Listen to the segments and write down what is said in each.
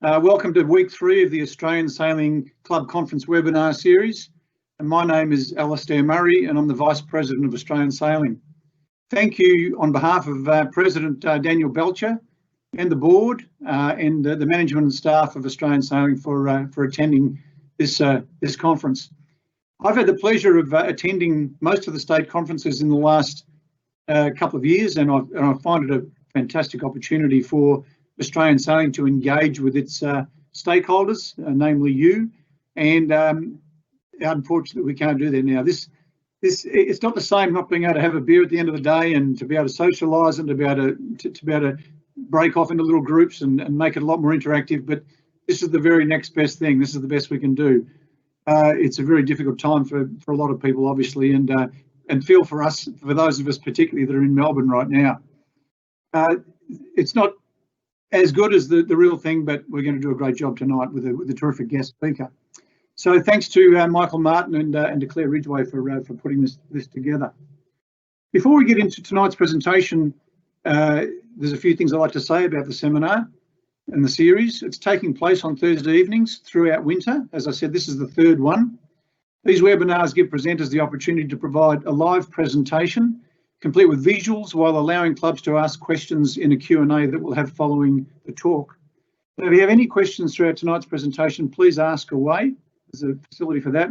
Welcome to week 3 of the Australian Sailing Club Conference webinar series. And my name is Alastair Murray and I'm the Vice President of Australian Sailing. Thank you on behalf of President Daniel Belcher and the board and the management and staff of Australian Sailing for attending this conference. I've had the pleasure of attending most of the state conferences in the last couple of years, and I find it a fantastic opportunity for Australian Sailing to engage with its stakeholders, namely you, and unfortunately we can't do that now. It's not the same not being able to have a beer at the end of the day and to be able to socialise and to be able to break off into little groups and make it a lot more interactive, but this is the very next best thing. This is the best we can do. It's a very difficult time for a lot of people, obviously, and feel for those of us particularly that are in Melbourne right now. It's not as good as the real thing, but we're going to do a great job tonight with a terrific guest speaker. So thanks to Michael Martin and to Claire Ridgway for putting this together. Before we get into tonight's presentation, there's a few things I'd like to say about the seminar and the series. It's taking place on Thursday evenings throughout winter. As I said, this is the third one. These webinars give presenters the opportunity to provide a live presentation complete with visuals while allowing clubs to ask questions in a Q&A that we'll have following the talk. Now, if you have any questions throughout tonight's presentation, please ask away. There's a facility for that.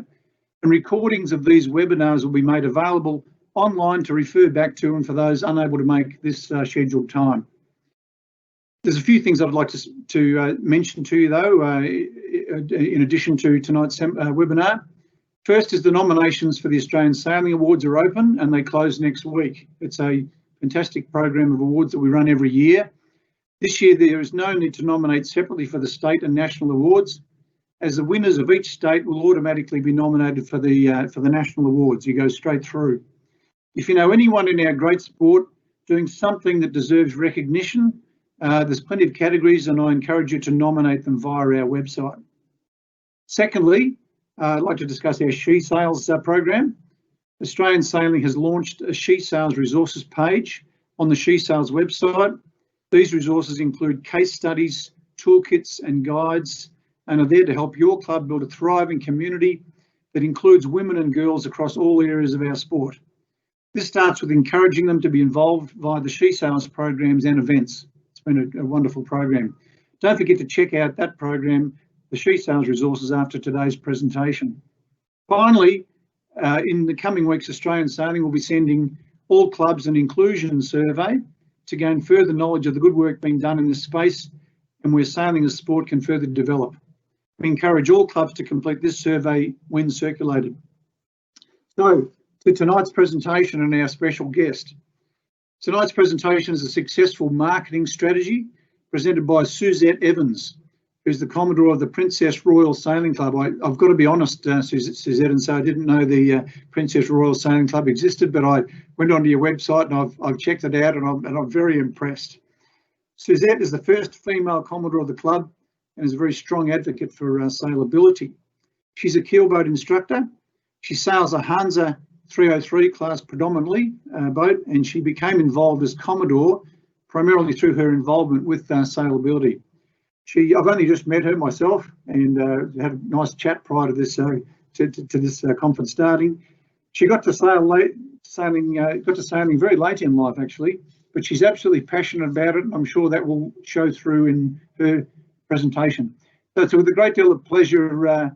And recordings of these webinars will be made available online to refer back to and for those unable to make this scheduled time. There's a few things I'd like to mention to you though, in addition to tonight's webinar. First is the nominations for the Australian Sailing Awards are open and they close next week. It's a fantastic program of awards that we run every year. This year there is no need to nominate separately for the state and national awards, as the winners of each state will automatically be nominated for the national awards. You go straight through. If you know anyone in our great sport doing something that deserves recognition, there's plenty of categories and I encourage you to nominate them via our website. Secondly, I'd like to discuss our She Sails program. Australian Sailing has launched a She Sails resources page on the She Sails website. These resources include case studies, toolkits and guides, and are there to help your club build a thriving community that includes women and girls across all areas of our sport. This starts with encouraging them to be involved via the She Sails programs and events. It's been a wonderful program. Don't forget to check out that program, the She Sails resources, after today's presentation. Finally, in the coming weeks, Australian Sailing will be sending all clubs an inclusion survey to gain further knowledge of the good work being done in this space and where sailing as sport can further develop. We encourage all clubs to complete this survey when circulated. So, to tonight's presentation and our special guest. Tonight's presentation is a successful marketing strategy presented by Suzette Evans, who's the Commodore of the Princess Royal Sailing Club. I've got to be honest, Suzette, and so I didn't know the Princess Royal Sailing Club existed, but I went onto your website and I've checked it out and I'm very impressed. Suzette is the first female Commodore of the club and is a very strong advocate for sailability. She's a keelboat instructor. She sails a Hansa 303 class predominantly boat, and she became involved as Commodore primarily through her involvement with sailability. I've only just met her myself and had a nice chat prior to this this conference starting. She got to sailing very late in life actually, but she's absolutely passionate about it, and I'm sure that will show through in her presentation. So it's with a great deal of pleasure,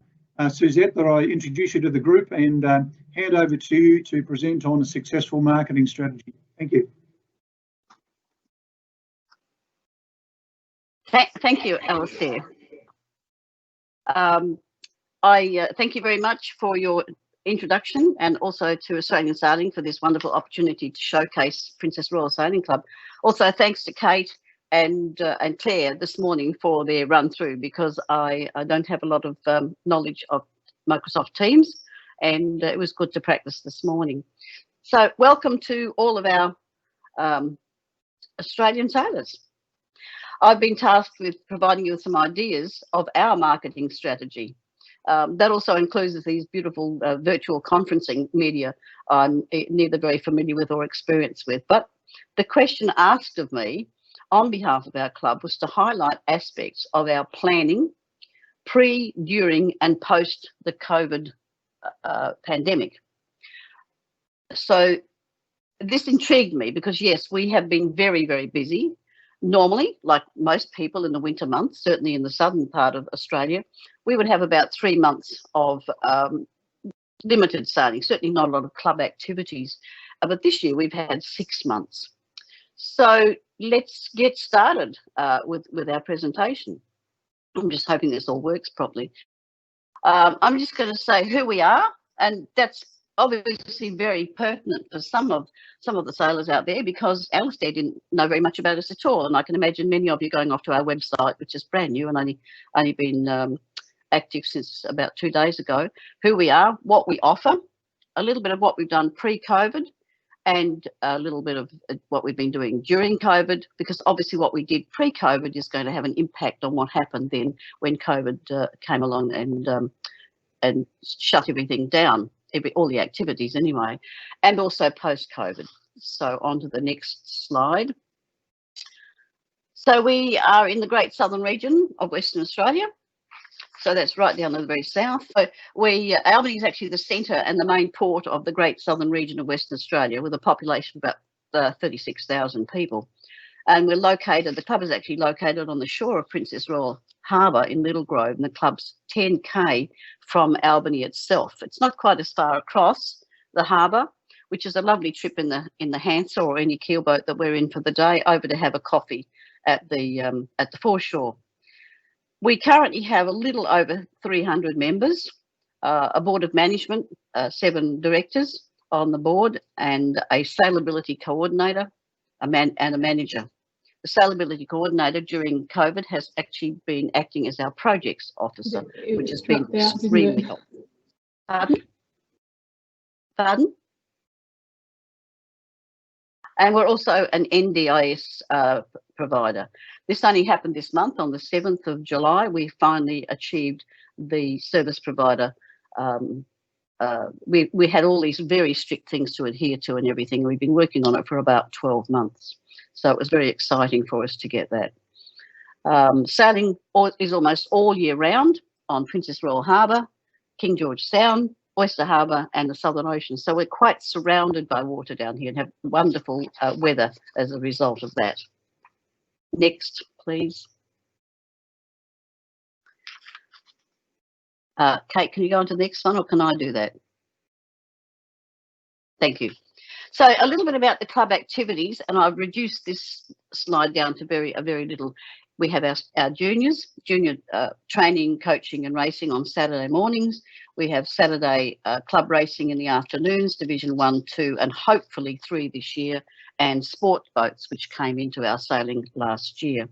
Suzette, that I introduce you to the group and hand over to you to present on a successful marketing strategy. Thank you. Thank you, Alastair. I thank you very much for your introduction, and also to Australian Sailing for this wonderful opportunity to showcase Princess Royal Sailing Club. Also, thanks to Kate and Claire this morning for their run through, because I don't have a lot of knowledge of Microsoft Teams, and it was good to practice this morning. So welcome to all of our Australian sailors. I've been tasked with providing you with some ideas of our marketing strategy. That also includes these beautiful virtual conferencing media I'm neither very familiar with or experienced with. But the question asked of me, on behalf of our club was to highlight aspects of our planning pre, during and post the COVID pandemic. So this intrigued me because, yes, we have been very, very busy. Normally, like most people in the winter months, certainly in the southern part of Australia, we would have about 3 months of limited sailing, certainly not a lot of club activities. But this year we've had 6 months. So let's get started with our presentation. I'm just hoping this all works properly. I'm just going to say who we are, and that's obviously very pertinent for some of the sailors out there, because Alistair didn't know very much about us at all, and I can imagine many of you going off to our website, which is brand new and only been active since about 2 days ago. Who we are, what we offer, a little bit of what we've done pre-COVID, and a little bit of what we've been doing during COVID, because obviously what we did pre-COVID is going to have an impact on what happened then when COVID came along and shut everything down, all the activities anyway, and also post-COVID. So on to the next slide. So we are in the Great Southern region of Western Australia. So that's right down to the very south. So Albany is actually the centre and the main port of the Great Southern region of Western Australia, with a population of about 36,000 people. And we're located, the club is actually located on the shore of Princess Royal Harbour in Little Grove, and the club's 10k from Albany itself. It's not quite as far across the harbour, which is a lovely trip in the Hansa or any keelboat that we're in for the day, over to have a coffee at the foreshore. We currently have a little over 300 members, a board of management, 7 directors on the board, and a sailability coordinator, and a manager. The sailability coordinator during COVID has actually been acting as our projects officer, which has been extremely helpful. Pardon? And we're also an NDIS provider. This only happened this month. On the 7th of July, we finally achieved the service provider. We had all these very strict things to adhere to and everything. We've been working on it for about 12 months. So it was very exciting for us to get that. Sailing is almost all year round on Princess Royal Harbour, King George Sound, Oyster Harbour and the Southern Ocean. So we're quite surrounded by water down here and have wonderful weather as a result of that. Next, please. Kate, can you go on to the next one, or can I do that? Thank you. So a little bit about the club activities, and I've reduced this slide down to a very little. We have our junior training, coaching and racing on Saturday mornings. We have Saturday club racing in the afternoons, Division 1, 2 and hopefully 3 this year, and sport boats, which came into our sailing last year.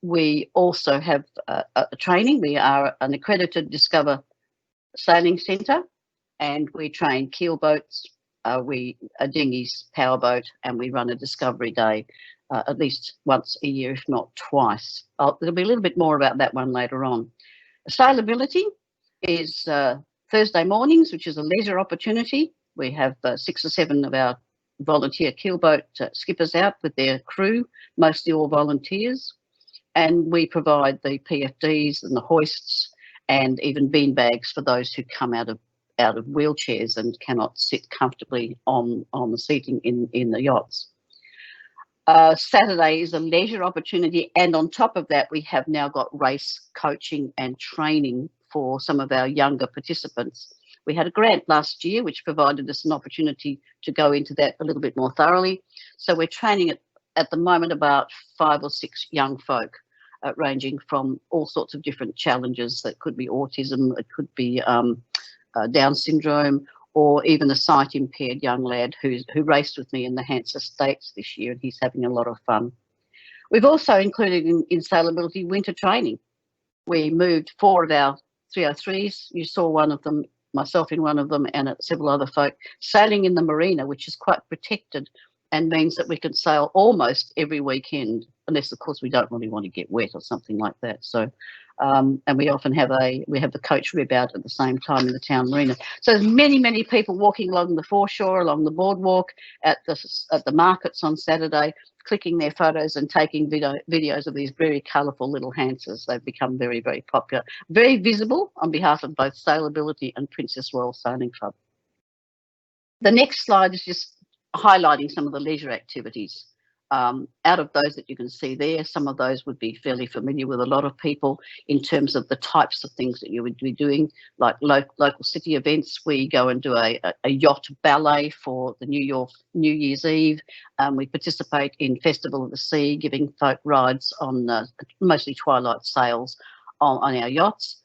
We also have a training. We are an accredited Discover Sailing Centre, and we train keel boats, dinghies, powerboat, and we run a Discovery Day at least once a year, if not twice. There'll be a little bit more about that one later on. Sailability is Thursday mornings, which is a leisure opportunity. We have 6 or 7 of our volunteer keelboat skippers out with their crew, mostly all volunteers, and we provide the PFDs and the hoists and even bean bags for those who come out of wheelchairs and cannot sit comfortably on the seating in the yachts. Saturday is a leisure opportunity, and on top of that we have now got race coaching and training for some of our younger participants. We had a grant last year which provided us an opportunity to go into that a little bit more thoroughly. So we're training at the moment about 5 or 6 young folk, ranging from all sorts of different challenges. That could be autism, it could be Down syndrome, or even a sight-impaired young lad who raced with me in the Hansa Stakes this year, and he's having a lot of fun. We've also included in sailability winter training. We moved 4 of our 303s. You saw one of them, myself in one of them, and several other folk, sailing in the marina, which is quite protected and means that we can sail almost every weekend, unless, of course, we don't really want to get wet or something like that. So and we often have the coach rib out at the same time in the town marina. So there's many people walking along the foreshore, along the boardwalk, at the markets on Saturday, clicking their photos and taking videos of these very colourful little hansers. They've become very popular, very visible on behalf of both Sailability and Princess Royal Sailing Club. The next slide is just highlighting some of the leisure activities. Out of those that you can see there, some of those would be fairly familiar with a lot of people in terms of the types of things that you would be doing, like local city events. We go and do a yacht ballet for the New Year's Eve. We participate in Festival of the Sea, giving folk rides on mostly twilight sails on our yachts.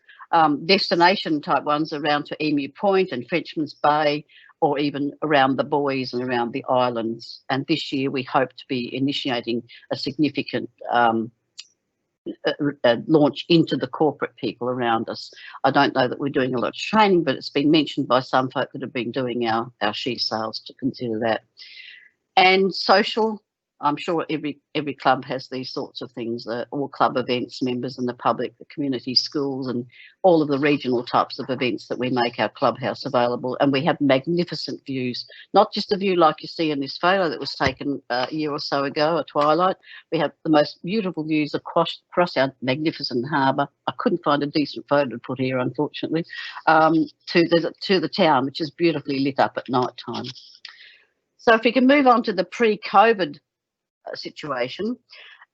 Destination type ones around to Emu Point and Frenchman's Bay, or even around the buoys and around the islands. And this year we hope to be initiating a significant launch into the corporate people around us. I don't know that we're doing a lot of training, but it's been mentioned by some folk that have been doing our she sails to consider that. And social, I'm sure every club has these sorts of things, all club events, members and the public, the community, schools, and all of the regional types of events that we make our clubhouse available. And we have magnificent views, not just a view like you see in this photo that was taken a year or so ago at twilight. We have the most beautiful views across our magnificent harbour. I couldn't find a decent photo to put here, unfortunately, to the town, which is beautifully lit up at night time. So if we can move on to the pre-COVID situation,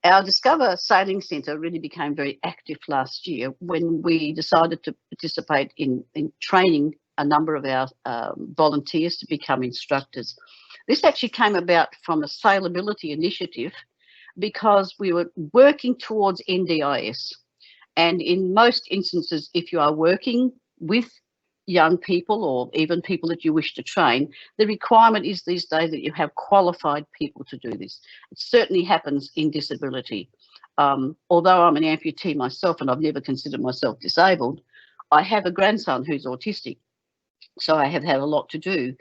our Discover Sailing Centre really became very active last year when we decided to participate in training a number of our volunteers to become instructors. This actually came about from a sailability initiative because we were working towards NDIS. And in most instances, if you are working with young people or even people that you wish to train, the requirement is these days that you have qualified people to do this. It certainly happens in disability. Although I'm an amputee myself and I've never considered myself disabled, I have a grandson who's autistic. So I have had a lot to do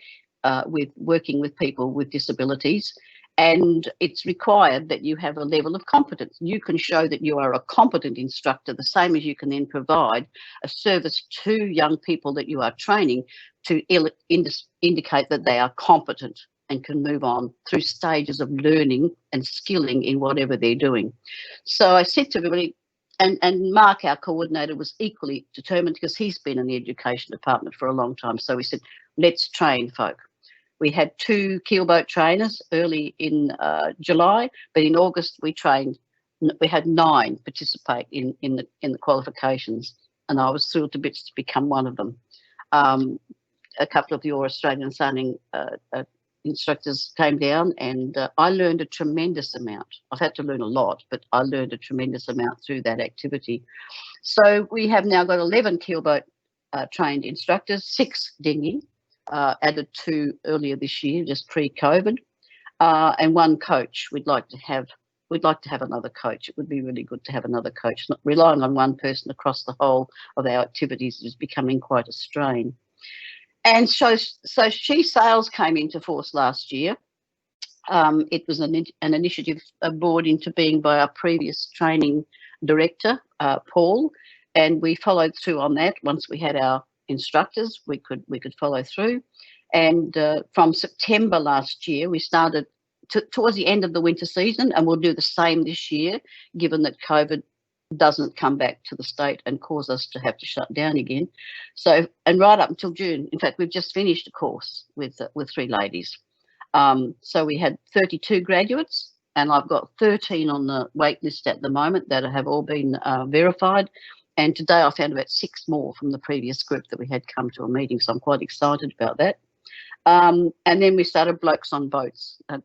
with working with people with disabilities. And it's required that you have a level of competence. You can show that you are a competent instructor, the same as you can then provide a service to young people that you are training to indicate that they are competent and can move on through stages of learning and skilling in whatever they're doing. So I said to everybody, and Mark, our coordinator, was equally determined because he's been in the education department for a long time. So we said, let's train folk. We had 2 keelboat trainers early in July, but in August we had 9 participate in the qualifications, and I was thrilled to bits to become one of them. A couple of your Australian sailing instructors came down, and I learned a tremendous amount. I've had to learn a lot, but I learned a tremendous amount through that activity. So we have now got 11 keelboat trained instructors, 6 dinghy. Added 2 earlier this year, just pre-COVID, and 1 coach. We'd like to have another coach. It would be really good to have another coach. Not relying on one person across the whole of our activities is becoming quite a strain. And so She Sails came into force last year. It was an initiative brought into being by our previous training director, Paul, and we followed through on that. Once we had our instructors, we could follow through, and from September last year we started towards the end of the winter season, and we'll do the same this year given that COVID doesn't come back to the state and cause us to have to shut down again. So, and right up until June, in fact we've just finished a course with 3 ladies. So we had 32 graduates, and I've got 13 on the wait list at the moment that have all been verified. And today I found about 6 more from the previous group that we had come to a meeting, so I'm quite excited about that. And then we started Blokes on Boats. I'm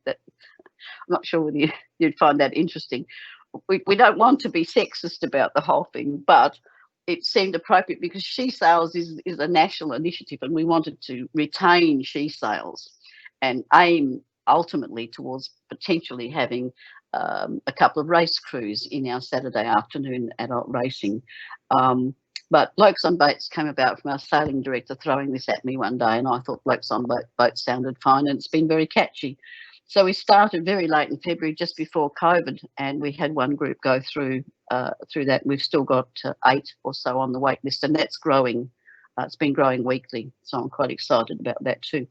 not sure whether you'd find that interesting. We don't want to be sexist about the whole thing, but it seemed appropriate because She Sails is a national initiative, and we wanted to retain She Sails and aim ultimately towards potentially having a couple of race crews in our Saturday afternoon adult racing. But Blokes on Boats came about from our sailing director throwing this at me one day, and I thought Blokes on Boats sounded fine, and it's been very catchy. So we started very late in February, just before COVID, and we had one group go through that. We've still got 8 or so on the wait list, and that's growing. It's been growing weekly, so I'm quite excited about that too.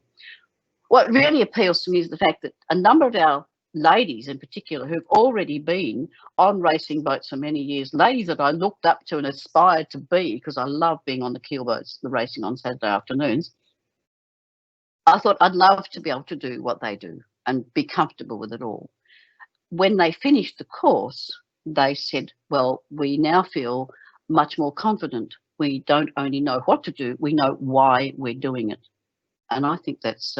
What really appeals to me is the fact that a number of our ladies in particular who've already been on racing boats for many years, ladies that I looked up to and aspired to be, because I love being on the keel boats, the racing on Saturday afternoons. I thought I'd love to be able to do what they do and be comfortable with it all. When they finished the course, they said, well, we now feel much more confident. We don't only know what to do, we know why we're doing it. And I think that's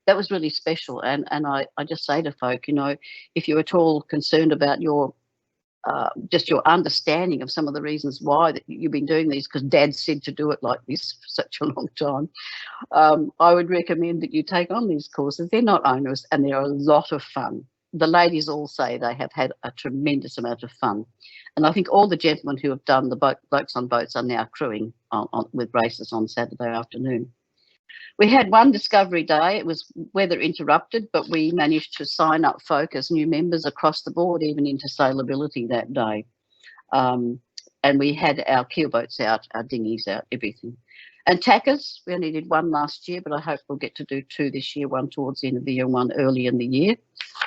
that was really special. And I just say to folk, you know, if you're at all concerned about your just your understanding of some of the reasons why that you've been doing these, because Dad said to do it like this for such a long time, I would recommend that you take on these courses. They're not onerous and they're a lot of fun. The ladies all say they have had a tremendous amount of fun. And I think all the gentlemen who have done the blokes on boats are now crewing with races on Saturday afternoon. We had one discovery day. It was weather interrupted, but we managed to sign up folk as new members across the board, even into sailability that day. And we had our keel boats out, our dinghies out, everything. And tackers, we only did one last year, but I hope we'll get to do 2 this year, one towards the end of the year and one early in the year.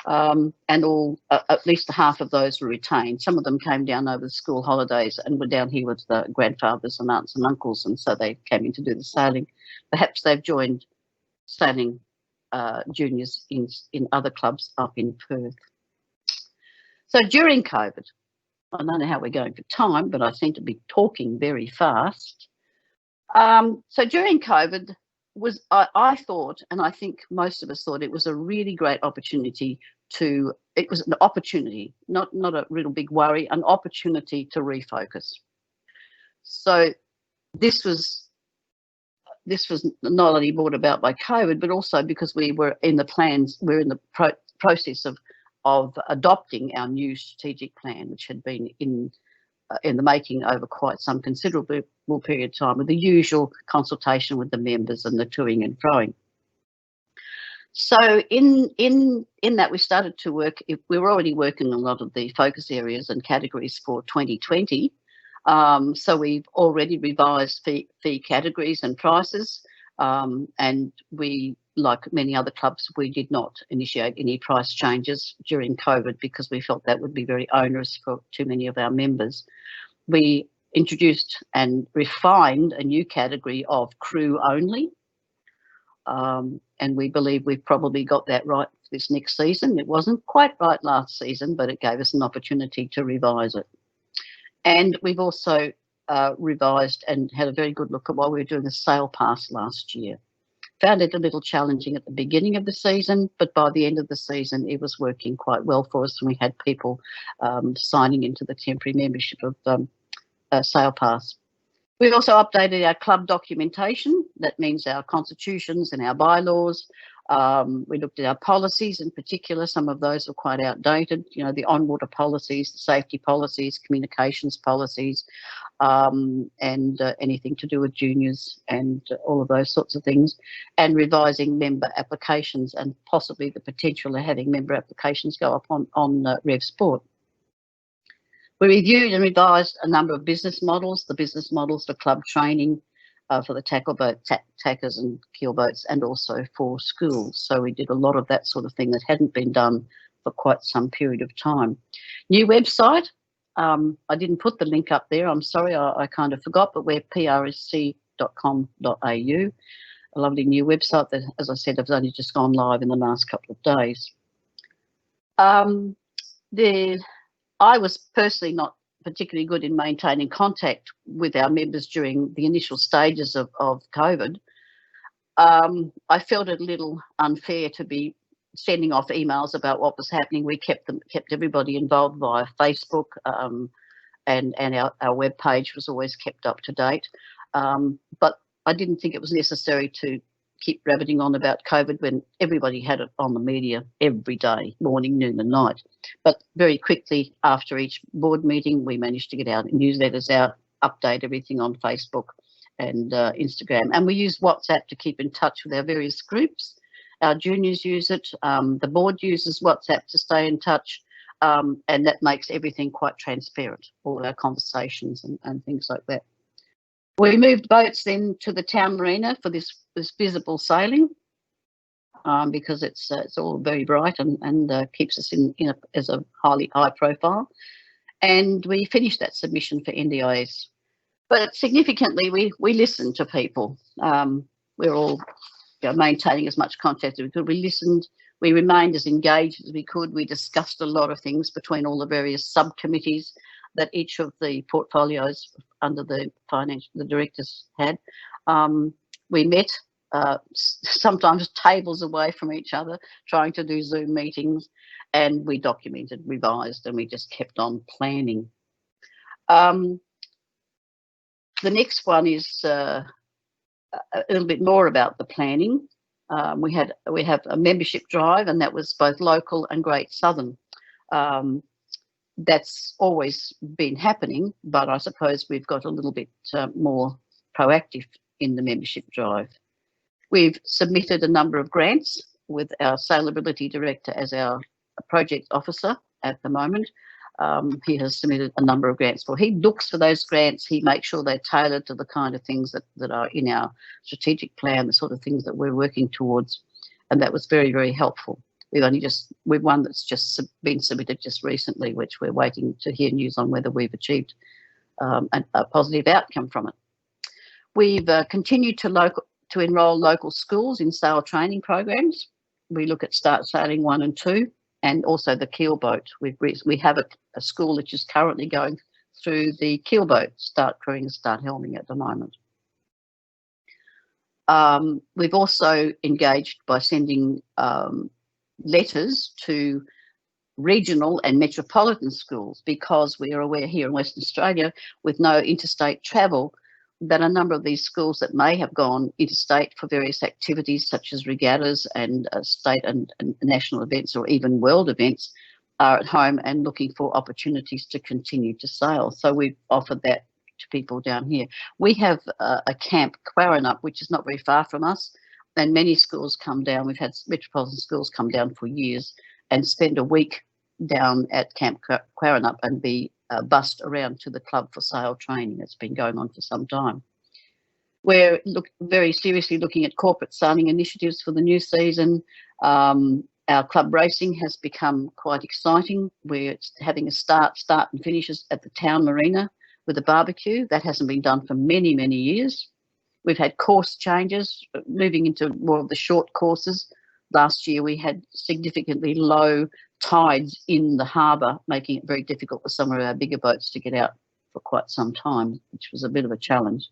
And all, at least half of those were retained. Some of them came down over the school holidays and were down here with the grandfathers and aunts and uncles, and so they came in to do the sailing. Perhaps they've joined sailing juniors in other clubs up in Perth. So during COVID, I don't know how we're going for time, but I seem to be talking very fast. So during COVID, I thought, and I think most of us thought, it was a really great opportunity it was an opportunity, not a real big worry, an opportunity to refocus. So this was not only brought about by COVID, but also because we're in the process of adopting our new strategic plan, which had been in the making over quite some considerable period of time, with the usual consultation with the members and the toing and froing. So in that, we started to work. We were already working on a lot of the focus areas and categories for 2020. So we've already revised fee categories and prices, and we, like many other clubs, we did not initiate any price changes during COVID because we felt that would be very onerous for too many of our members. We introduced and refined a new category of crew only, and we believe we've probably got that right for this next season. It wasn't quite right last season, but it gave us an opportunity to revise it. And we've also revised and had a very good look at what we were doing a sail pass last year. Found it a little challenging at the beginning of the season, but by the end of the season, it was working quite well for us, and we had people signing into the temporary membership of Sail Pass. We've also updated our club documentation. That means our constitutions and our bylaws. We looked at our policies in particular. Some of those are quite outdated. You know, the on-water policies, the safety policies, communications policies, and anything to do with juniors and all of those sorts of things, and revising member applications and possibly the potential of having member applications go up on Rev Sport. We reviewed and revised a number of business models, the business models for club training, for the tackle boat, tackers and keel boats, and also for schools. So we did a lot of that sort of thing that hadn't been done for quite some period of time. New website. I didn't put the link up there. I'm sorry, I kind of forgot, but we're prsc.com.au. A lovely new website that, as I said, has only just gone live in the last couple of days. I was personally not particularly good in maintaining contact with our members during the initial stages of COVID. I felt it a little unfair to be sending off emails about what was happening. We kept everybody involved via Facebook, and our web page was always kept up to date. But I didn't think it was necessary to keep rabbiting on about COVID when everybody had it on the media every day, morning, noon and night. But very quickly after each board meeting, we managed to get our newsletters out, update everything on Facebook and Instagram. And we use WhatsApp to keep in touch with our various groups Our juniors use it. The board uses WhatsApp to stay in touch, and that makes everything quite transparent, all our conversations and things like that. We moved boats then to the town marina for this visible sailing, because it's all very bright and keeps us as a high profile. And we finished that submission for NDIS. But significantly, we listened to people. We're all maintaining as much contact as we could. We listened. We remained as engaged as we could. We discussed a lot of things between all the various subcommittees that each of the portfolios under the directors had. We met sometimes tables away from each other, trying to do Zoom meetings, and we documented, revised, and we just kept on planning. The next one is a little bit more about the planning. We have a membership drive, and that was both local and Great Southern. That's always been happening, but I suppose we've got a little bit more proactive in the membership drive. We've submitted a number of grants with our Saleability Director as our project officer at the moment. He has submitted a number of grants he looks for those grants. He makes sure they're tailored to the kind of things that are in our strategic plan, the sort of things that we're working towards. And that was very, very helpful. We've one that's just been submitted just recently, which we're waiting to hear news on whether we've achieved a positive outcome from it. We've continued to enrol local schools in sail training programs. We look at Start Sailing 1 and 2, and also the keelboat. We have a school which is currently going through the keelboat start crewing and start helming at the moment. We've also engaged by sending letters to regional and metropolitan schools, because we are aware here in Western Australia, with no interstate travel, that a number of these schools that may have gone interstate for various activities such as regattas and state and national events, or even world events, are at home and looking for opportunities to continue to sail. So we've offered that to people down here. We have a camp, Quaranup, which is not very far from us, and many schools come down. We've had metropolitan schools come down for years and spend a week down at Camp Quaranup and be bussed around to the club for sail training. It's been going on for some time. We're very seriously looking at corporate sailing initiatives for the new season. Our club racing has become quite exciting. We're having a start and finishes at the town marina with a barbecue. That hasn't been done for many, many years. We've had course changes, moving into more of the short courses. Last year we had significantly low tides in the harbour, making it very difficult for some of our bigger boats to get out for quite some time, which was a bit of a challenge.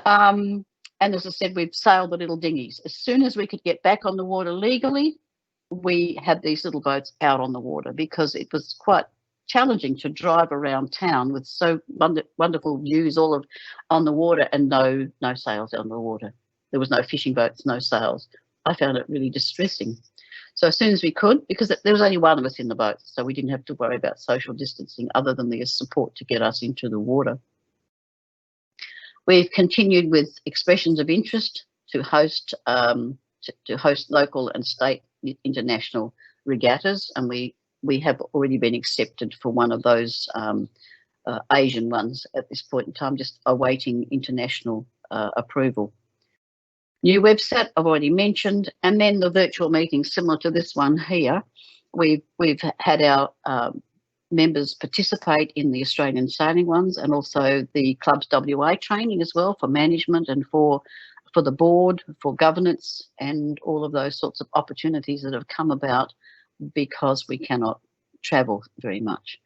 And as I said, we've sailed the little dinghies. As soon as we could get back on the water legally, we had these little boats out on the water, because it was quite challenging to drive around town with so wonderful views on the water and no sails on the water. There was no fishing boats, no sails. I found it really distressing. So as soon as we could, because there was only one of us in the boat, so we didn't have to worry about social distancing other than the support to get us into the water. We've continued with expressions of interest to host local and state international regattas, and we have already been accepted for one of those Asian ones at this point in time, just awaiting international approval. New website I've already mentioned, and then the virtual meetings similar to this one here. We've had our members participate in the Australian sailing ones, and also the club's WA training as well, for management and for the board, for governance, and all of those sorts of opportunities that have come about because we cannot travel very much.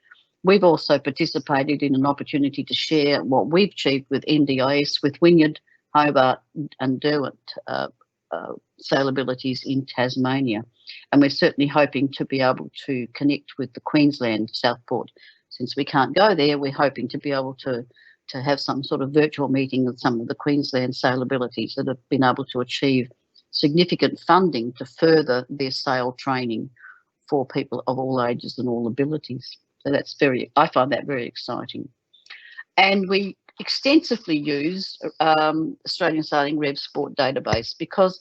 We've also participated in an opportunity to share what we've achieved with NDIS, with Wynyard, Hobart and Derwent sailabilities in Tasmania. And we're certainly hoping to be able to connect with the Queensland Southport. Since we can't go there, we're hoping to be able to have some sort of virtual meeting with some of the Queensland sailabilities that have been able to achieve significant funding to further their sail training for people of all ages and all abilities. So I find that very exciting. And we extensively use Australian Sailing Rev Sport database, because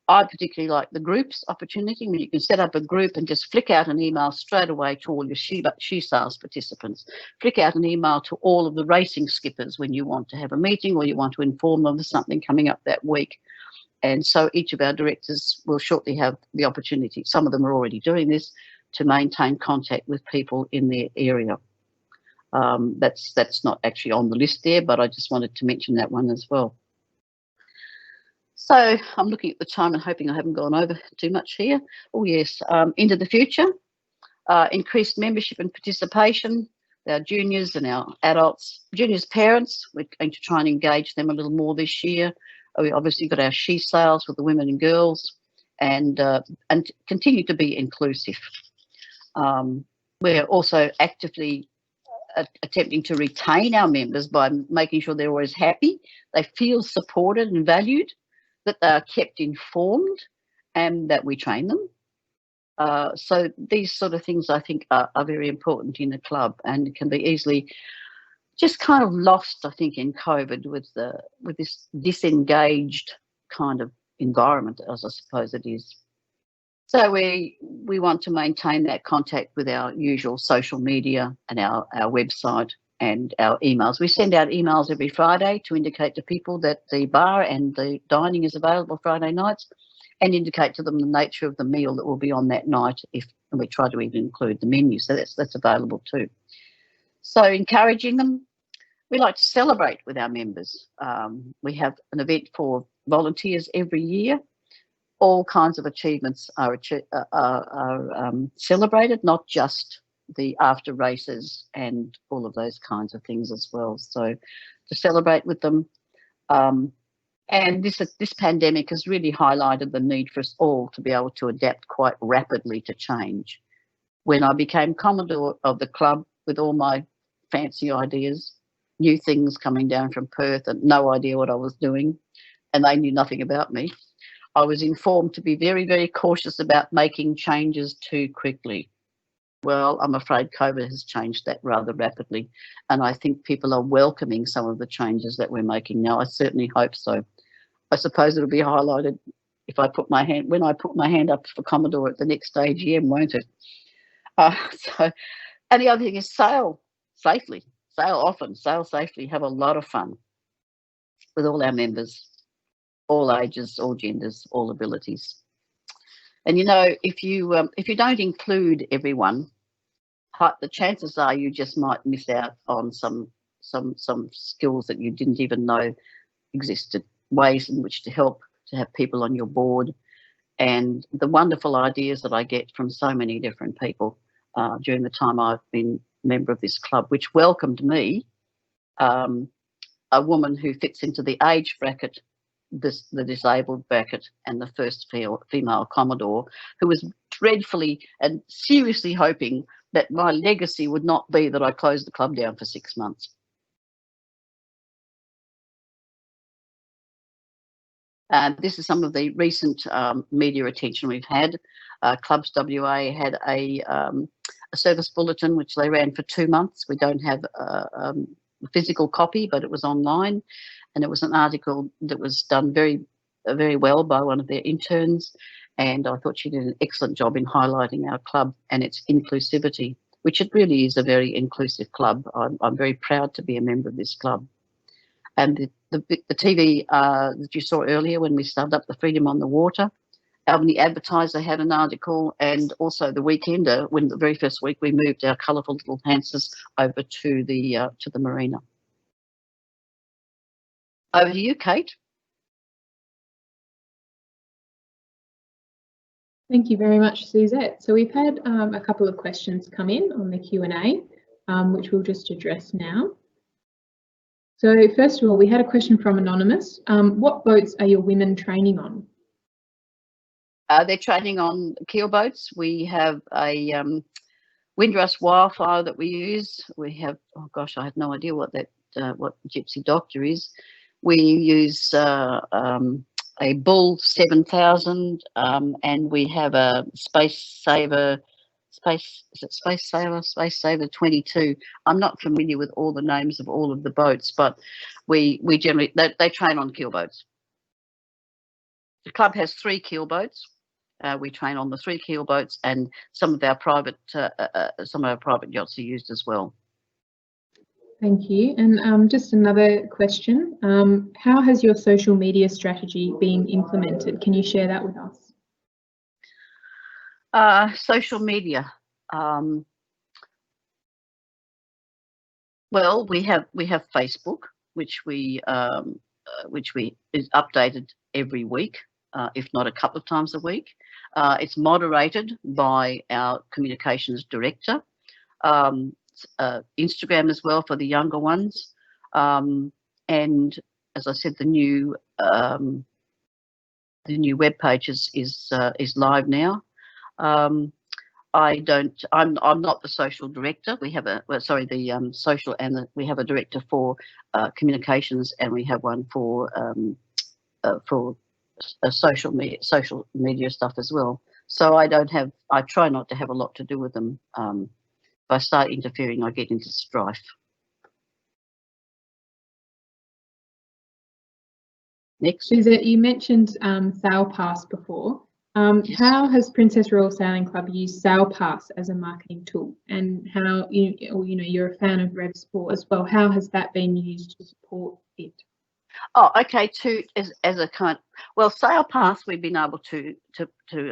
I particularly like the groups opportunity, when you can set up a group and just flick out an email straight away to all your she sales participants. Flick out an email to all of the racing skippers when you want to have a meeting or you want to inform them of something coming up that week. And so each of our directors will shortly have the opportunity, some of them are already doing this, to maintain contact with people in their area. That's not actually on the list there, but I just wanted to mention that one as well. So I'm looking at the time and hoping I haven't gone over too much here. Oh yes, into the future, increased membership and participation. Our juniors and our adults, juniors parents, we're going to try and engage them a little more this year. We obviously got our she sales with the women and girls, and continue to be inclusive. We're also actively attempting to retain our members by making sure they're always happy, they feel supported and valued, that they are kept informed, and that we train them. So these sort of things I think are very important in the club, and can be easily just kind of lost, I think, in COVID with this disengaged kind of environment, as I suppose it is. So we want to maintain that contact with our usual social media and our website and our emails. We send out emails every Friday to indicate to people that the bar and the dining is available Friday nights, and indicate to them the nature of the meal that will be on that night, and we try to even include the menu, so that's available too. So encouraging them. We like to celebrate with our members. We have an event for volunteers every year. All kinds of achievements are celebrated, not just the after races and all of those kinds of things as well. So to celebrate with them. And this pandemic has really highlighted the need for us all to be able to adapt quite rapidly to change. When I became Commodore of the club with all my fancy ideas, new things coming down from Perth and no idea what I was doing, and they knew nothing about me, I was informed to be very, very cautious about making changes too quickly. Well, I'm afraid COVID has changed that rather rapidly, and I think people are welcoming some of the changes that we're making now. I certainly hope so. I suppose it'll be highlighted if I put my hand, when I put my hand up for Commodore at the next AGM, won't it? And the other thing is sail safely, sail often, sail safely, have a lot of fun with all our members, all ages, all genders, all abilities. And you know, if you don't include everyone, the chances are you just might miss out on some skills that you didn't even know existed, ways in which to help to have people on your board, and the wonderful ideas that I get from so many different people during the time I've been a member of this club, which welcomed me, a woman who fits into the age bracket, the disabled bracket, and the first female Commodore, who was dreadfully and seriously hoping that my legacy would not be that I closed the club down for 6 months. And this is some of the recent media attention we've had. Clubs WA had a service bulletin which they ran for 2 months. We don't have a physical copy, but it was online, and it was an article that was done very, very well by one of their interns, and I thought she did an excellent job in highlighting our club and its inclusivity, which it really is a very inclusive club. I'm very proud to be a member of this club. And the TV that you saw earlier when we started up the Freedom on the Water, Albany Advertiser had an article, and also the Weekender, when the very first week we moved our colourful little Hansers over to the marina. Over to you, Kate. Thank you very much, Suzette. So we've had a couple of questions come in on the Q&A, which we'll just address now. So first of all, we had a question from Anonymous. What boats are your women training on? They're training on keel boats. We have a Windrush Wildfire that we use. We have, oh gosh, I have no idea what that what Gypsy Doctor is. We use a Bull 7000, and we have a Space Saver 22. I'm not familiar with all the names of all of the boats, but we generally they train on keel boats. the club has 3 keel boats. We train on the 3 keel boats, and some of our private yachts are used as well. Thank you. And just another question. How has your social media strategy been implemented? Can you share that with us? Social media. Well, we have Facebook, which is updated every week, if not a couple of times a week. It's moderated by our communications director. Instagram as well for the younger ones, and as I said, the new web page is live now. I'm not the social director. We have social, and we have a director for communications, and we have one for social media stuff as well. So I try not to have a lot to do with them. If I start interfering, I get into strife. Next. Suzette, you mentioned SailPass before. Yes. How has Princess Royal Sailing Club used SailPass as a marketing tool, and how you're a fan of Rev Sport as well? How has that been used to support it? Oh, okay. As a kind, well, SailPass we've been able to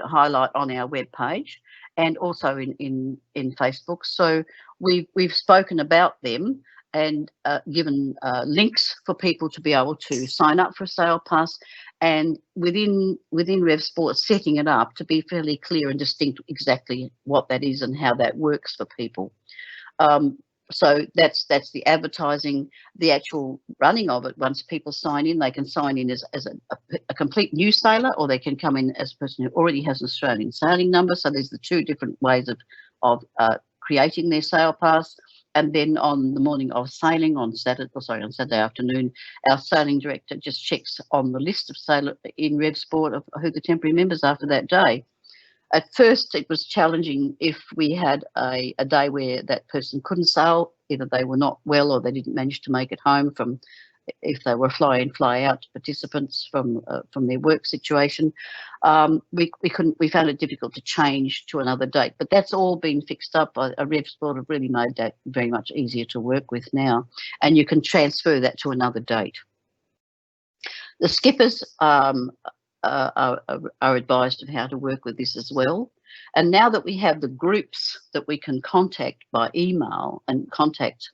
highlight on our web page and also in Facebook. So we've spoken about them and given links for people to be able to sign up for SailPass, and within Rev Sport setting it up to be fairly clear and distinct exactly what that is and how that works for people. So that's the advertising, the actual running of it. Once people sign in, they can sign in as a complete new sailor, or they can come in as a person who already has an Australian sailing number. So there's the 2 different ways of creating their SailPass. And then on the morning of sailing on Saturday afternoon, our sailing director just checks on the list of sailors in Rev Sport of who the temporary members are for that day. At first, it was challenging if we had a day where that person couldn't sail, either they were not well or they didn't manage to make it home from, if they were fly-in, fly-out participants from their work situation. We found it difficult to change to another date, but that's all been fixed up. Rev Sport have really made that very much easier to work with now, and you can transfer that to another date. The skippers are advised of how to work with this as well. And now that we have the groups that we can contact by email and contact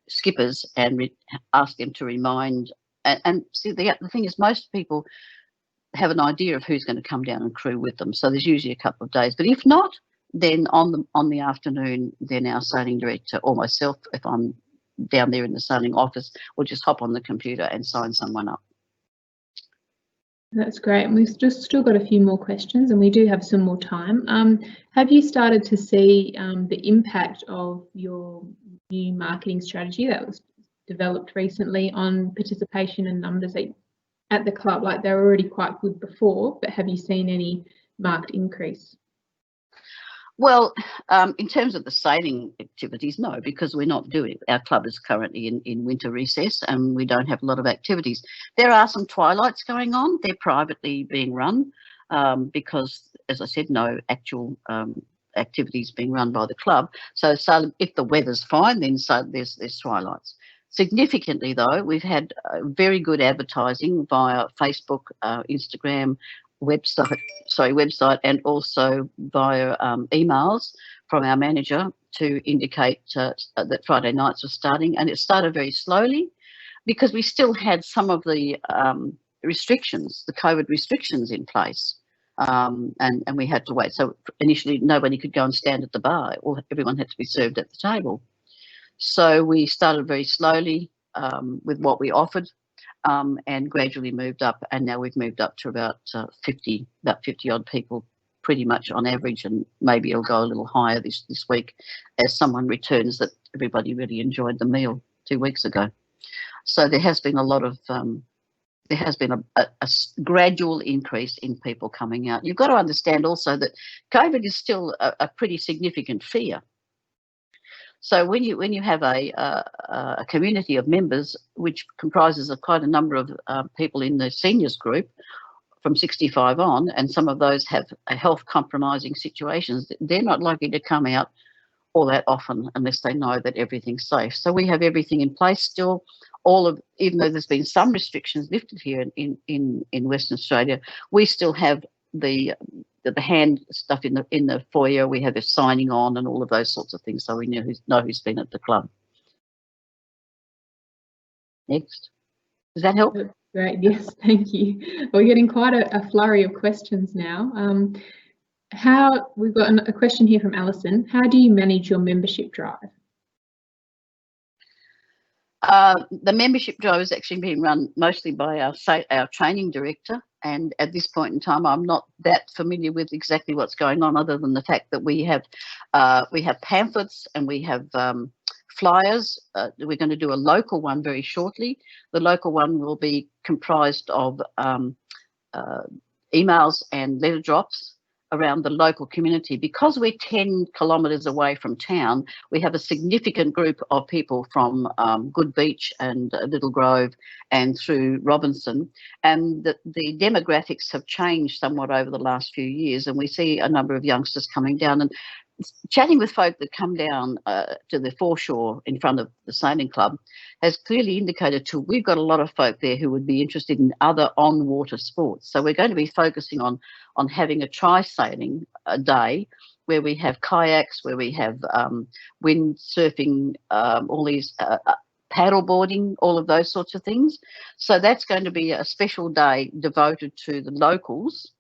skippers and ask them to remind, and see, the thing is, most people have an idea of who's going to come down and crew with them. So there's usually a couple of days, but if not, then on the afternoon, then our sailing director or myself, if I'm down there in the sailing office, will just hop on the computer and sign someone up. That's great. And we've just still got a few more questions, and we do have some more time. Have you started to see the impact of your new marketing strategy that was developed recently on participation and numbers at the club? Like, they were already quite good before, but have you seen any marked increase? Well, in terms of the sailing activities, no, because we're not doing it. Our club is currently in winter recess and we don't have a lot of activities. There are some twilights going on. They're privately being run because, as I said, no actual activities being run by the club. So if the weather's fine, then there's twilights. Significantly, though, we've had very good advertising via Facebook, Instagram, website, and also via emails from our manager to indicate that Friday nights were starting. And it started very slowly because we still had some of the restrictions, the COVID restrictions in place. And we had to wait. So initially nobody could go and stand at the bar, or everyone had to be served at the table. So we started very slowly with what we offered. And gradually moved up, and now we've moved up to about 50 odd people pretty much on average, and maybe it'll go a little higher this week as someone returns that everybody really enjoyed the meal 2 weeks ago. So there has been a lot of there has been a gradual increase in people coming out. You've got to understand also that COVID is still a pretty significant fear. So when you have a community of members, which comprises of quite a number of people in the seniors group, from 65 on, and some of those have health compromising situations, they're not likely to come out all that often unless they know that everything's safe. So we have everything in place still. Even though there's been some restrictions lifted here in Western Australia, we still have the hand stuff in the foyer. We have a signing on and all of those sorts of things, so we know who's been at the club. Next. Does that help? That's great. Yes, thank you. We're getting quite a flurry of questions now. We've got a question here from Alison. How do you manage your membership drive? The membership drive is actually being run mostly by our training director, and at this point in time, I'm not that familiar with exactly what's going on, other than the fact that we have pamphlets and we have flyers. We're going to do a local one very shortly. The local one will be comprised of emails and letter drops around the local community. Because we're 10 kilometres away from town, we have a significant group of people from Good Beach and Little Grove and through Robinson, and the demographics have changed somewhat over the last few years, and we see a number of youngsters coming down. And chatting with folk that come down to the foreshore in front of the sailing club has clearly indicated we've got a lot of folk there who would be interested in other on-water sports. So we're going to be focusing on having a tri-sailing day where we have kayaks, where we have windsurfing, all these paddle boarding, all of those sorts of things. So that's going to be a special day devoted to the locals.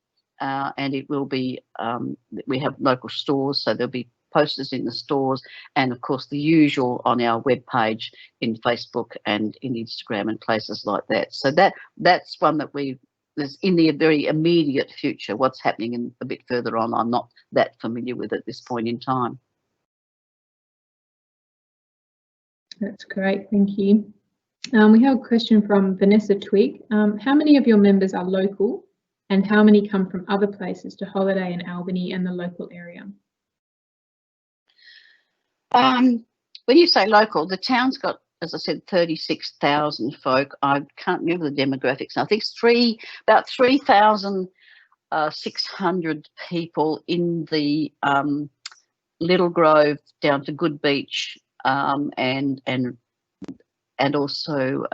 And it will be, we have local stores, so there'll be posters in the stores, and of course the usual on our webpage, in Facebook and in Instagram and places like that. So that's one that there's in the very immediate future. What's happening a bit further on, I'm not that familiar with at this point in time. That's great, thank you. We have a question from Vanessa Twig. How many of your members are local? And how many come from other places to holiday in Albany and the local area? When you say local, the town's got, as I said, 36,000 folk. I can't remember the demographics. I think it's about 3,600 people in the Little Grove down to Good Beach, and also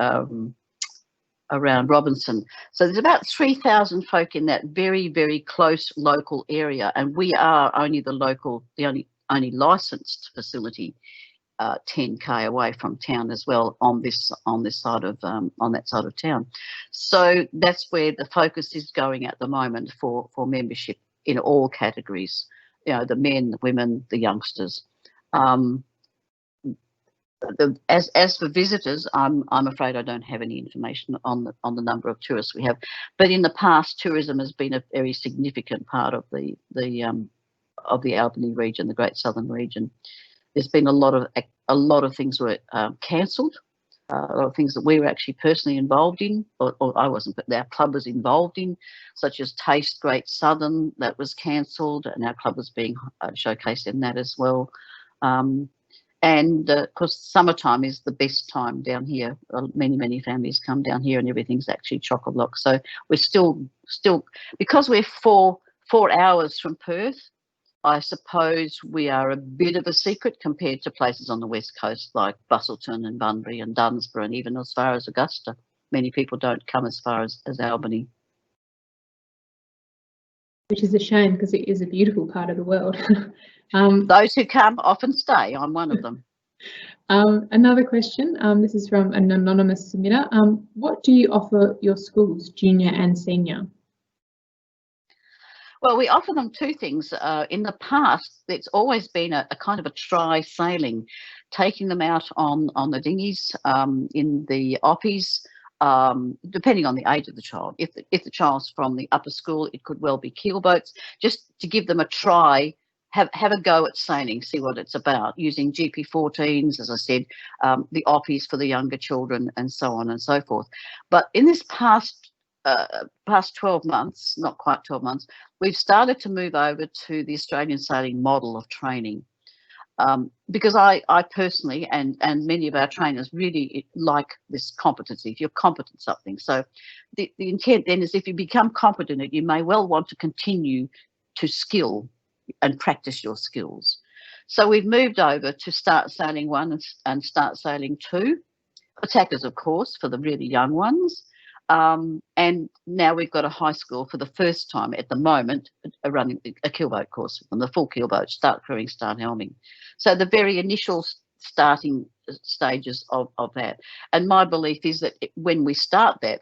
around Robinson. So there's about 3,000 folk in that very, very close local area, and we are only the only licensed facility 10k away from town as well on that side of town. So that's where the focus is going at the moment for membership in all categories. You know, the men, the women, the youngsters. As for visitors, I'm afraid I don't have any information on the number of tourists we have. But in the past, tourism has been a very significant part of the Albany region, the Great Southern region. There's been a lot of things were cancelled, a lot of things that we were actually personally involved in, or I wasn't, but our club was involved in, such as Taste Great Southern, that was cancelled, and our club was being showcased in that as well. And of course, summertime is the best time down here. Many families come down here, and everything's actually chock-a-block. So we're still because we're four hours from Perth, I suppose we are a bit of a secret compared to places on the west coast like Busselton and Bunbury and Dunsborough, and even as far as Augusta. Many people don't come as far as Albany. Which is a shame, because it is a beautiful part of the world. Those who come often stay. I'm one of them. Another question, this is from an anonymous submitter. What do you offer your schools, junior and senior? Well, we offer them two things. In the past, it's always been a kind of a tri-sailing, taking them out on the dinghies, in the oppies, depending on the age of the child. If the child's from the upper school, it could well be keel boats, just to give them a try, have a go at sailing, see what it's about, using GP14s, as I said, the oppies for the younger children, and so on and so forth. But in this past 12 months, not quite 12 months, we've started to move over to the Australian sailing model of training. Because I personally and many of our trainers really like this competency. If you're competent at something, so the intent then is if you become competent, you may well want to continue to skill and practice your skills. So we've moved over to Start Sailing 1 and Start Sailing 2, attackers of course for the really young ones. And now we've got a high school for the first time at the moment running a keelboat course on the full keelboat, start crewing, start helming. So the very initial starting stages of that. And my belief is that when we start that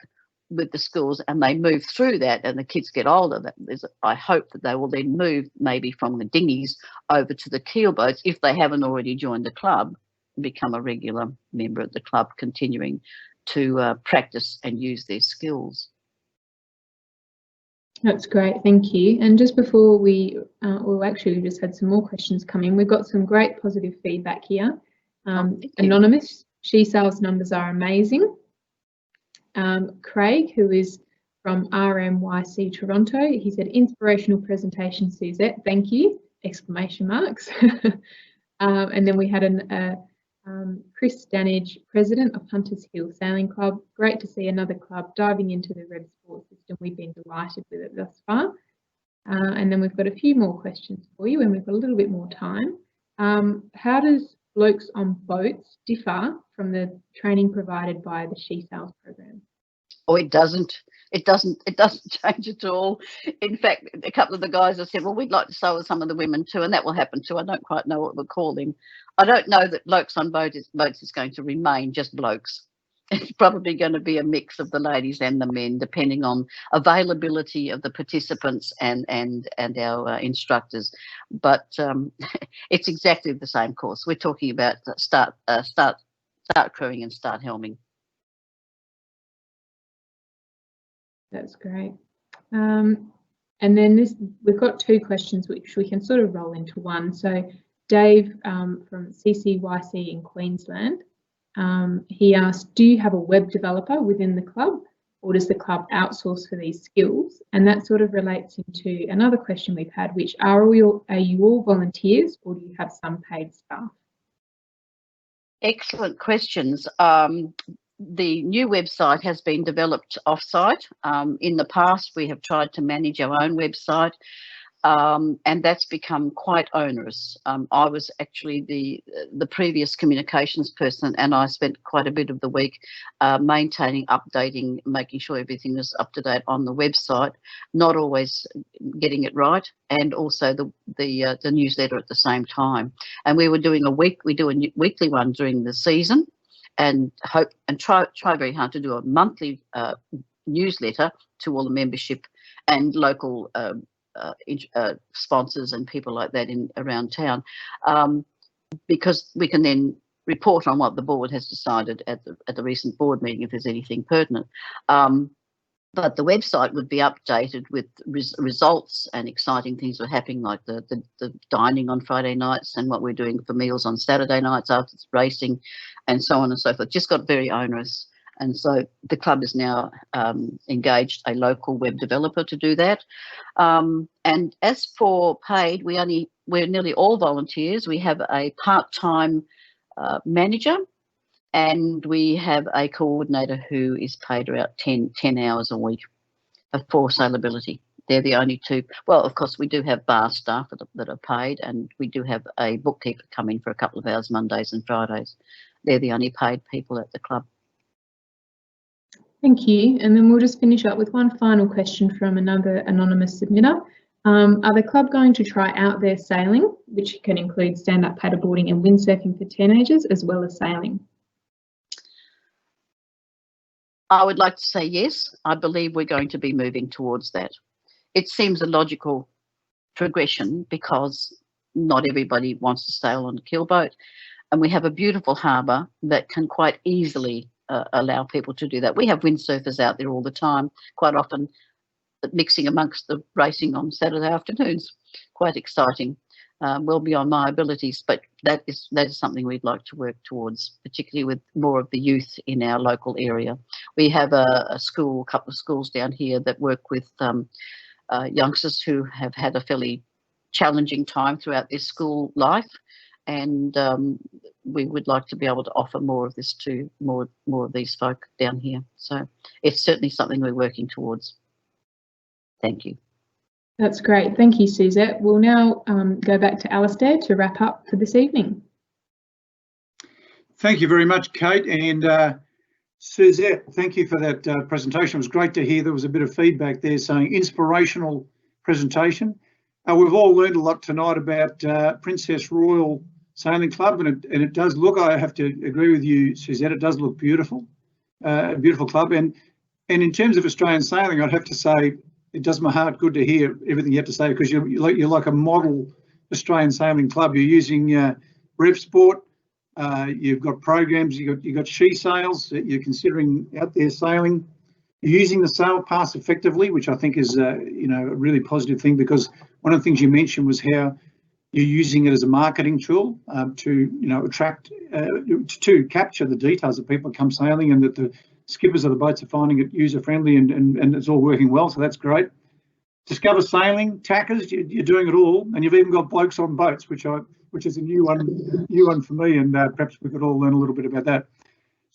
with the schools and they move through that and the kids get older, I hope that they will then move maybe from the dinghies over to the keelboats if they haven't already joined the club and become a regular member of the club, continuing to practice and use their skills. That's great, thank you. And just before we actually just had some more questions come in. We've got some great positive feedback here. Anonymous, she sails numbers are amazing. Craig, who is from RMYC Toronto, he said inspirational presentation, Suzette, thank you, exclamation marks. And then we had Chris Danage, president of Hunters Hill Sailing Club. Great to see another club diving into the REV Sport system. We've been delighted with it thus far. And then we've got a few more questions for you and we've got a little bit more time. How does Blokes on Boats differ from the training provided by the She Sails program? Oh, it doesn't. It doesn't change at all. In fact, a couple of the guys have said, well, we'd like to sail with some of the women too, and that will happen too. I don't quite know what we're calling. I don't know that Blokes on Boats is going to remain just blokes. It's probably going to be a mix of the ladies and the men, depending on availability of the participants and our instructors. But it's exactly the same course. We're talking about start crewing and start helming. That's great. And then we've got two questions which we can sort of roll into one. So Dave from CCYC in Queensland, he asked, do you have a web developer within the club or does the club outsource for these skills? And that sort of relates into another question we've had, which are you all volunteers or do you have some paid staff? Excellent questions. The new website has been developed off-site. In the past, we have tried to manage our own website, and that's become quite onerous. I was actually the previous communications person, and I spent quite a bit of the week maintaining, updating, making sure everything is up to date on the website, not always getting it right, and also the newsletter at the same time. And we do a weekly one during the season, and try very hard to do a monthly newsletter to all the membership and local sponsors and people like that around town, because we can then report on what the board has decided at the recent board meeting if there's anything pertinent. But the website would be updated with results and exciting things that are happening, like the dining on Friday nights and what we're doing for meals on Saturday nights after racing and so on and so forth. Just got very onerous. And so the club has now engaged a local web developer to do that. And as for paid, we're nearly all volunteers. We have a part-time manager, and we have a coordinator who is paid about 10 hours a week for sailability. They're the only two. Well, of course, we do have bar staff that are paid, and we do have a bookkeeper come in for a couple of hours Mondays and Fridays. They're the only paid people at the club. Thank you. And then we'll just finish up with one final question from another anonymous submitter. Are the club going to try out their sailing, which can include stand-up paddleboarding and windsurfing for teenagers, as well as sailing? I would like to say yes. I believe we're going to be moving towards that. It seems a logical progression because not everybody wants to sail on a keelboat, and we have a beautiful harbour that can quite easily allow people to do that. We have windsurfers out there all the time, quite often mixing amongst the racing on Saturday afternoons. Quite exciting, well beyond my abilities, but that is something we'd like to work towards, particularly with more of the youth in our local area. We have a couple of schools down here that work with youngsters who have had a fairly challenging time throughout their school life, and we would like to be able to offer more of this to more of these folk down here. So it's certainly something we're working towards. Thank you. That's great. Thank you, Suzette. We'll now go back to Alistair to wrap up for this evening. Thank you very much, Kate. And Suzette, thank you for that presentation. It was great to hear there was a bit of feedback there saying inspirational presentation. We've all learned a lot tonight about Princess Royal Sailing Club, and it does look, I have to agree with you, Suzette, it does look beautiful, a beautiful club. And in terms of Australian sailing, I'd have to say it does my heart good to hear everything you have to say, because you're like a model Australian sailing club. You're using rev sport. You've got programs, you've got she sails, you're considering out there sailing, you're using the sail pass effectively, which I think is a really positive thing, because one of the things you mentioned was how you're using it as a marketing tool to attract, to capture the details that people come sailing, and that the skippers of the boats are finding it user friendly, and it's all working well, so that's great. Discover sailing, tackers, you're doing it all, and you've even got blokes on boats, which is a new one for me, and perhaps we could all learn a little bit about that.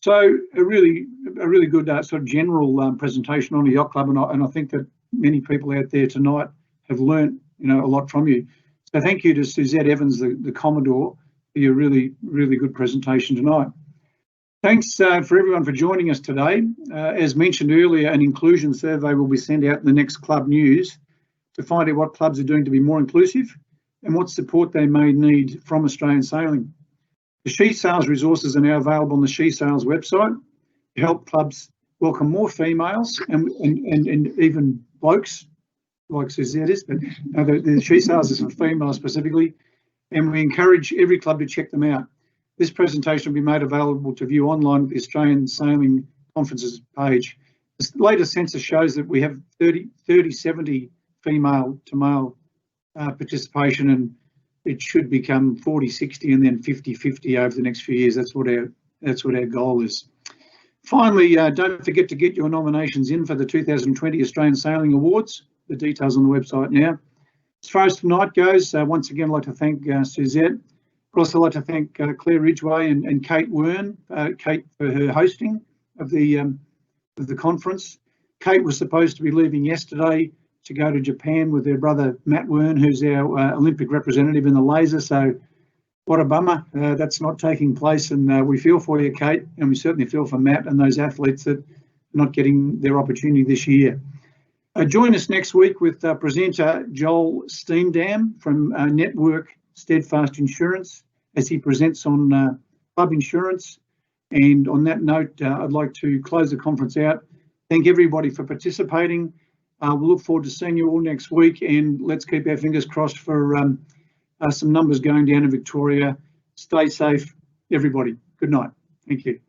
So a really good sort of general presentation on the yacht club, and I think that many people out there tonight have learnt a lot from you. So thank you to Suzette Evans, the Commodore, for your really good presentation tonight. Thanks for everyone for joining us today. As mentioned earlier, an inclusion survey will be sent out in the next club news to find out what clubs are doing to be more inclusive and what support they may need from Australian Sailing. The She Sails resources are now available on the She Sails website to help clubs welcome more females and even blokes, like Suzette is, but the She Sails is for females specifically, and we encourage every club to check them out. This presentation will be made available to view online at the Australian Sailing Conferences page. The latest census shows that we have 30-70 female to male participation, and it should become 40-60 and then 50-50 over the next few years. That's what our goal is. Finally, don't forget to get your nominations in for the 2020 Australian Sailing Awards. The details on the website now. As far as tonight goes, once again, I'd like to thank Suzette. I'd also like to thank Claire Ridgway and Kate Wern, Kate for her hosting of the conference. Kate was supposed to be leaving yesterday to go to Japan with her brother Matt Wern, who's our Olympic representative in the laser. So what a bummer that's not taking place, and we feel for you, Kate, and we certainly feel for Matt and those athletes that are not getting their opportunity this year. Join us next week with presenter Joel Steendam from Network Steadfast Insurance as he presents on club insurance. And on that note, I'd like to close the conference out. Thank everybody for participating. We'll look forward to seeing you all next week, and let's keep our fingers crossed for some numbers going down in Victoria. Stay safe, everybody. Good night. Thank you.